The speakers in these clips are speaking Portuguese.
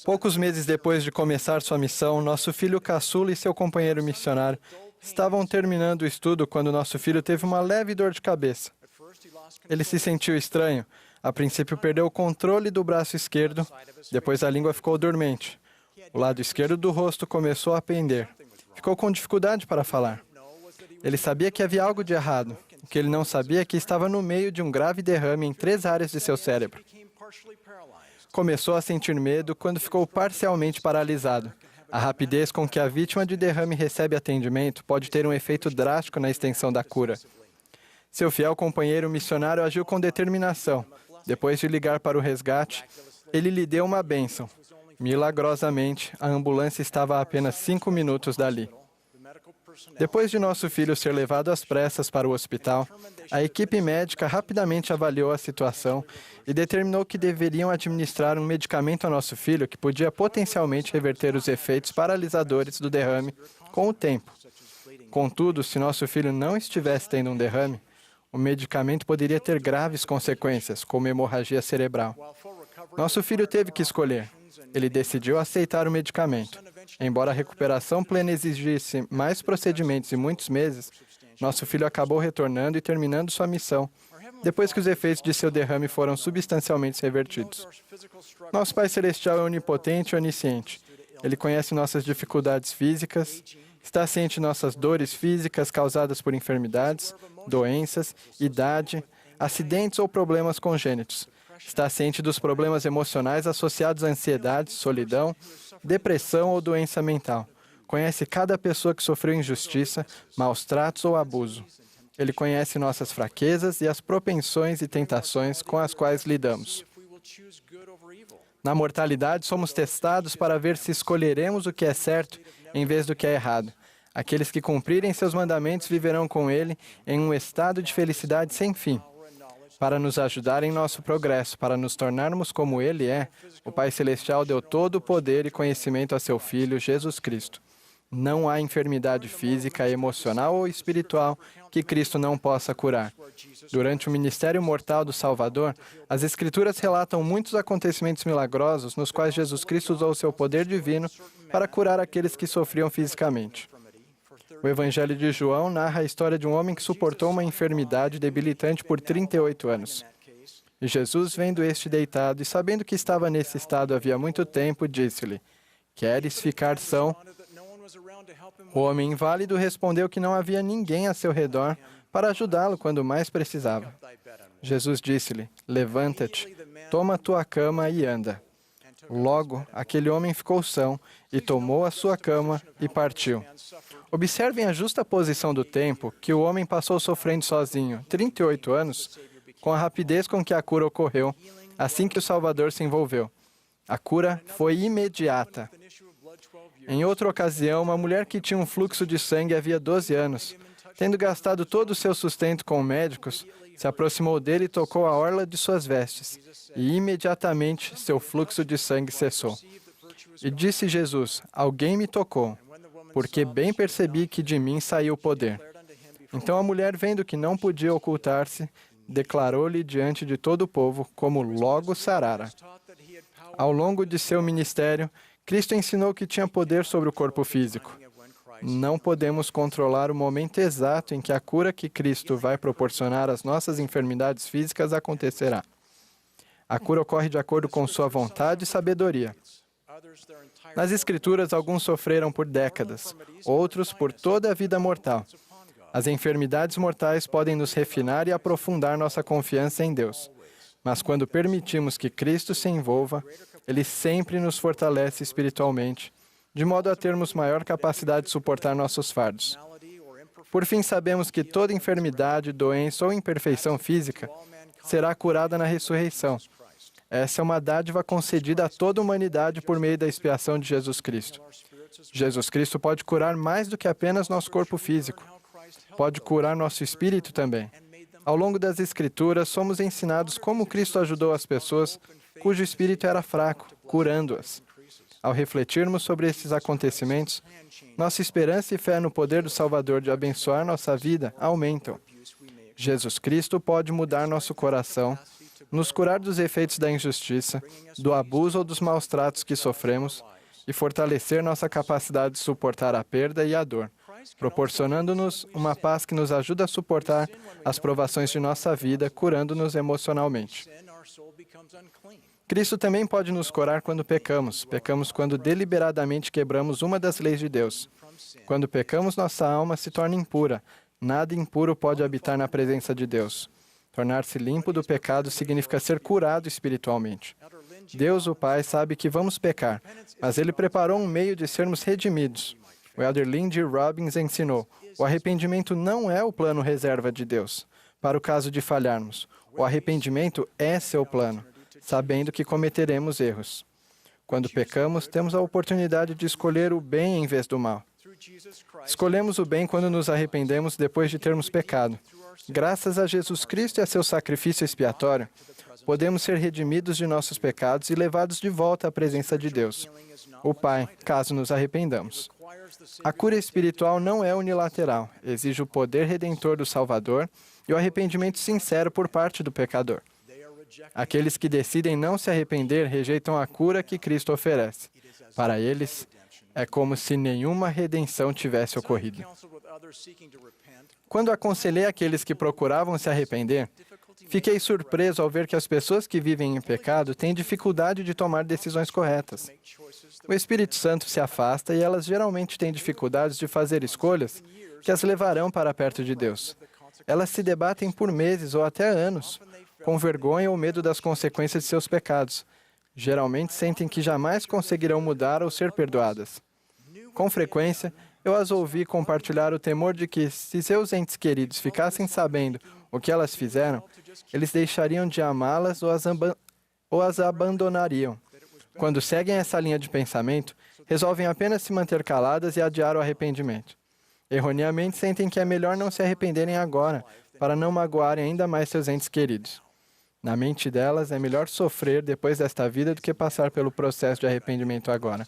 Poucos meses depois de começar sua missão, nosso filho caçula e seu companheiro missionário estavam terminando o estudo quando nosso filho teve uma leve dor de cabeça. Ele se sentiu estranho. A princípio perdeu o controle do braço esquerdo, depois a língua ficou dormente. O lado esquerdo do rosto começou a pender. Ficou com dificuldade para falar. Ele sabia que havia algo de errado. O que ele não sabia é que estava no meio de um grave derrame em 3 áreas de seu cérebro. Começou a sentir medo quando ficou parcialmente paralisado. A rapidez com que a vítima de derrame recebe atendimento pode ter um efeito drástico na extensão da cura. Seu fiel companheiro missionário agiu com determinação. Depois de ligar para o resgate, ele lhe deu uma bênção. Milagrosamente, a ambulância estava a apenas 5 minutos dali. Depois de nosso filho ser levado às pressas para o hospital, a equipe médica rapidamente avaliou a situação e determinou que deveriam administrar um medicamento a nosso filho que podia potencialmente reverter os efeitos paralisadores do derrame com o tempo. Contudo, se nosso filho não estivesse tendo um derrame, o medicamento poderia ter graves consequências, como hemorragia cerebral. Nosso filho teve que escolher. Ele decidiu aceitar o medicamento. Embora a recuperação plena exigisse mais procedimentos e muitos meses, nosso filho acabou retornando e terminando sua missão, depois que os efeitos de seu derrame foram substancialmente revertidos. Nosso Pai Celestial é onipotente e onisciente. Ele conhece nossas dificuldades físicas, está ciente de nossas dores físicas causadas por enfermidades, doenças, idade, acidentes ou problemas congênitos. Está ciente dos problemas emocionais associados à ansiedade, solidão, depressão ou doença mental. Conhece cada pessoa que sofreu injustiça, maus tratos ou abuso. Ele conhece nossas fraquezas e as propensões e tentações com as quais lidamos. Na mortalidade, somos testados para ver se escolheremos o que é certo em vez do que é errado. Aqueles que cumprirem seus mandamentos viverão com Ele em um estado de felicidade sem fim. Para nos ajudar em nosso progresso, para nos tornarmos como Ele é, o Pai Celestial deu todo o poder e conhecimento a seu Filho, Jesus Cristo. Não há enfermidade física, emocional ou espiritual que Cristo não possa curar. Durante o ministério mortal do Salvador, as Escrituras relatam muitos acontecimentos milagrosos nos quais Jesus Cristo usou seu poder divino para curar aqueles que sofriam fisicamente. O Evangelho de João narra a história de um homem que suportou uma enfermidade debilitante por 38 anos. E Jesus, vendo este deitado e sabendo que estava nesse estado havia muito tempo, disse-lhe: "Queres ficar são?" O homem inválido respondeu que não havia ninguém a seu redor para ajudá-lo quando mais precisava. Jesus disse-lhe: "Levanta-te, toma tua cama e anda." Logo, aquele homem ficou são e tomou a sua cama e partiu. Observem a justa posição do tempo que o homem passou sofrendo sozinho, 38 anos, com a rapidez com que a cura ocorreu, assim que o Salvador se envolveu. A cura foi imediata. Em outra ocasião, uma mulher que tinha um fluxo de sangue havia 12 anos, tendo gastado todo o seu sustento com médicos, se aproximou dele e tocou a orla de suas vestes, e imediatamente seu fluxo de sangue cessou. E disse Jesus: "Alguém me tocou, porque bem percebi que de mim saiu o poder." Então a mulher, vendo que não podia ocultar-se, declarou-lhe diante de todo o povo como logo sarara. Ao longo de seu ministério, Cristo ensinou que tinha poder sobre o corpo físico. Não podemos controlar o momento exato em que a cura que Cristo vai proporcionar às nossas enfermidades físicas acontecerá. A cura ocorre de acordo com sua vontade e sabedoria. Nas Escrituras, alguns sofreram por décadas, outros por toda a vida mortal. As enfermidades mortais podem nos refinar e aprofundar nossa confiança em Deus. Mas quando permitimos que Cristo se envolva, Ele sempre nos fortalece espiritualmente, de modo a termos maior capacidade de suportar nossos fardos. Por fim, sabemos que toda enfermidade, doença ou imperfeição física será curada na ressurreição. Essa é uma dádiva concedida a toda a humanidade por meio da expiação de Jesus Cristo. Jesus Cristo pode curar mais do que apenas nosso corpo físico. Pode curar nosso espírito também. Ao longo das Escrituras, somos ensinados como Cristo ajudou as pessoas cujo espírito era fraco, curando-as. Ao refletirmos sobre esses acontecimentos, nossa esperança e fé no poder do Salvador de abençoar nossa vida aumentam. Jesus Cristo pode mudar nosso coração nos curar dos efeitos da injustiça, do abuso ou dos maus tratos que sofremos e fortalecer nossa capacidade de suportar a perda e a dor, proporcionando-nos uma paz que nos ajuda a suportar as provações de nossa vida, curando-nos emocionalmente. Cristo também pode nos curar quando pecamos. Pecamos quando deliberadamente quebramos uma das leis de Deus. Quando pecamos, nossa alma se torna impura. Nada impuro pode habitar na presença de Deus. Tornar-se limpo do pecado significa ser curado espiritualmente. Deus, o Pai, sabe que vamos pecar, mas Ele preparou um meio de sermos redimidos. O Elder Lindy Robbins ensinou: o arrependimento não é o plano reserva de Deus, para o caso de falharmos. O arrependimento é seu plano, sabendo que cometeremos erros. Quando pecamos, temos a oportunidade de escolher o bem em vez do mal. Escolhemos o bem quando nos arrependemos depois de termos pecado. Graças a Jesus Cristo e a seu sacrifício expiatório, podemos ser redimidos de nossos pecados e levados de volta à presença de Deus, o Pai, caso nos arrependamos. A cura espiritual não é unilateral, exige o poder redentor do Salvador e o arrependimento sincero por parte do pecador. Aqueles que decidem não se arrepender rejeitam a cura que Cristo oferece. Para eles, é como se nenhuma redenção tivesse ocorrido. Quando aconselhei aqueles que procuravam se arrepender, fiquei surpreso ao ver que as pessoas que vivem em pecado têm dificuldade de tomar decisões corretas. O Espírito Santo se afasta e elas geralmente têm dificuldades de fazer escolhas que as levarão para perto de Deus. Elas se debatem por meses ou até anos, com vergonha ou medo das consequências de seus pecados. Geralmente sentem que jamais conseguirão mudar ou ser perdoadas. Com frequência, eu as ouvi compartilhar o temor de que, se seus entes queridos ficassem sabendo o que elas fizeram, eles deixariam de amá-las ou as abandonariam. Quando seguem essa linha de pensamento, resolvem apenas se manter caladas e adiar o arrependimento. Erroneamente, sentem que é melhor não se arrependerem agora, para não magoarem ainda mais seus entes queridos. Na mente delas, é melhor sofrer depois desta vida do que passar pelo processo de arrependimento agora.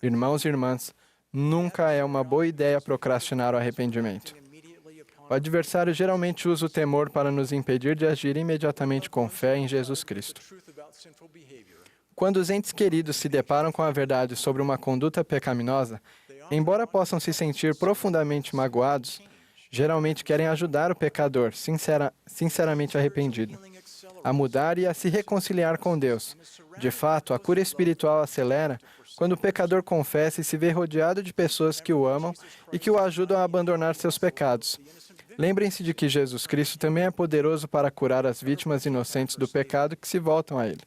Irmãos e irmãs, nunca é uma boa ideia procrastinar o arrependimento. O adversário geralmente usa o temor para nos impedir de agir imediatamente com fé em Jesus Cristo. Quando os entes queridos se deparam com a verdade sobre uma conduta pecaminosa, embora possam se sentir profundamente magoados, geralmente querem ajudar o pecador, sinceramente arrependido, a mudar e a se reconciliar com Deus. De fato, a cura espiritual acelera quando o pecador confessa e se vê rodeado de pessoas que o amam e que o ajudam a abandonar seus pecados. Lembrem-se de que Jesus Cristo também é poderoso para curar as vítimas inocentes do pecado que se voltam a Ele.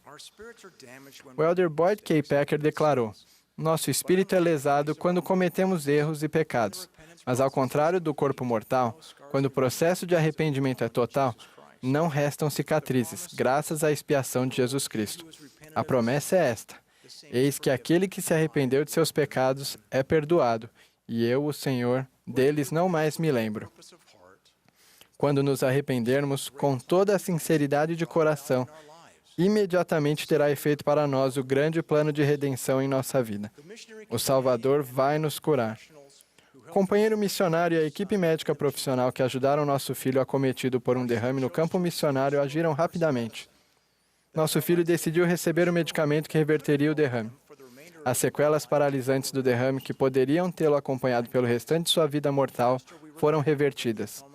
O Elder Boyd K. Packer declarou: nosso espírito é lesado quando cometemos erros e pecados, mas ao contrário do corpo mortal, quando o processo de arrependimento é total, não restam cicatrizes, graças à expiação de Jesus Cristo. A promessa é esta: eis que aquele que se arrependeu de seus pecados é perdoado, e eu, o Senhor, deles não mais me lembro. Quando nos arrependermos com toda a sinceridade de coração, imediatamente terá efeito para nós o grande plano de redenção em nossa vida. O Salvador vai nos curar. O companheiro missionário e a equipe médica profissional que ajudaram nosso filho acometido por um derrame no campo missionário agiram rapidamente. Nosso filho decidiu receber o medicamento que reverteria o derrame. As sequelas paralisantes do derrame que poderiam tê-lo acompanhado pelo restante de sua vida mortal foram revertidas.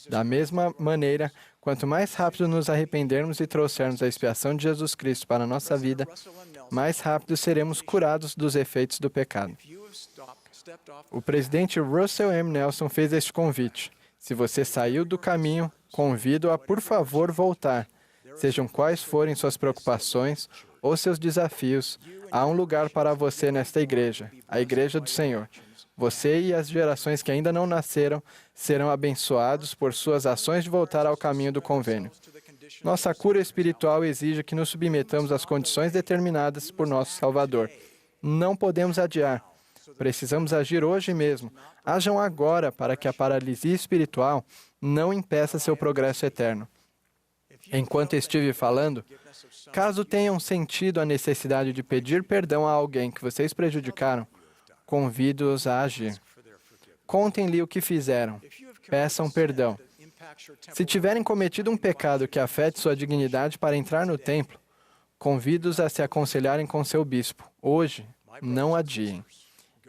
Da mesma maneira, quanto mais rápido nos arrependermos e trouxermos a expiação de Jesus Cristo para a nossa vida, mais rápido seremos curados dos efeitos do pecado. O presidente Russell M. Nelson fez este convite: se você saiu do caminho, convido a, por favor, voltar. Sejam quais forem suas preocupações ou seus desafios, há um lugar para você nesta igreja, a Igreja do Senhor. Você e as gerações que ainda não nasceram serão abençoados por suas ações de voltar ao caminho do convênio. Nossa cura espiritual exige que nos submetamos às condições determinadas por nosso Salvador. Não podemos adiar. Precisamos agir hoje mesmo. Ajam agora para que a paralisia espiritual não impeça seu progresso eterno. Enquanto estive falando, caso tenham sentido a necessidade de pedir perdão a alguém que vocês prejudicaram, convido-os a agir. Contem-lhe o que fizeram. Peçam perdão. Se tiverem cometido um pecado que afete sua dignidade para entrar no templo, convido-os a se aconselharem com seu bispo. Hoje, não adiem.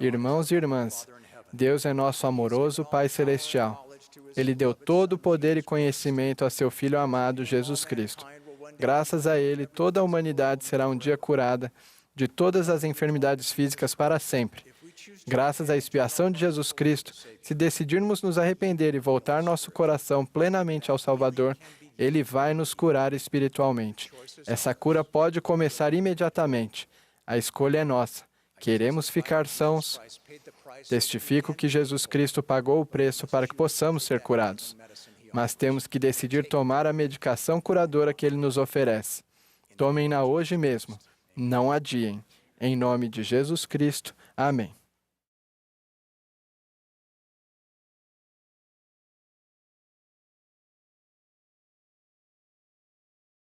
Irmãos e irmãs, Deus é nosso amoroso Pai Celestial. Ele deu todo o poder e conhecimento a seu Filho amado, Jesus Cristo. Graças a Ele, toda a humanidade será um dia curada de todas as enfermidades físicas para sempre. Graças à expiação de Jesus Cristo, se decidirmos nos arrepender e voltar nosso coração plenamente ao Salvador, Ele vai nos curar espiritualmente. Essa cura pode começar imediatamente. A escolha é nossa. Queremos ficar sãos? Testifico que Jesus Cristo pagou o preço para que possamos ser curados. Mas temos que decidir tomar a medicação curadora que Ele nos oferece. Tomem-na hoje mesmo. Não adiem. Em nome de Jesus Cristo. Amém.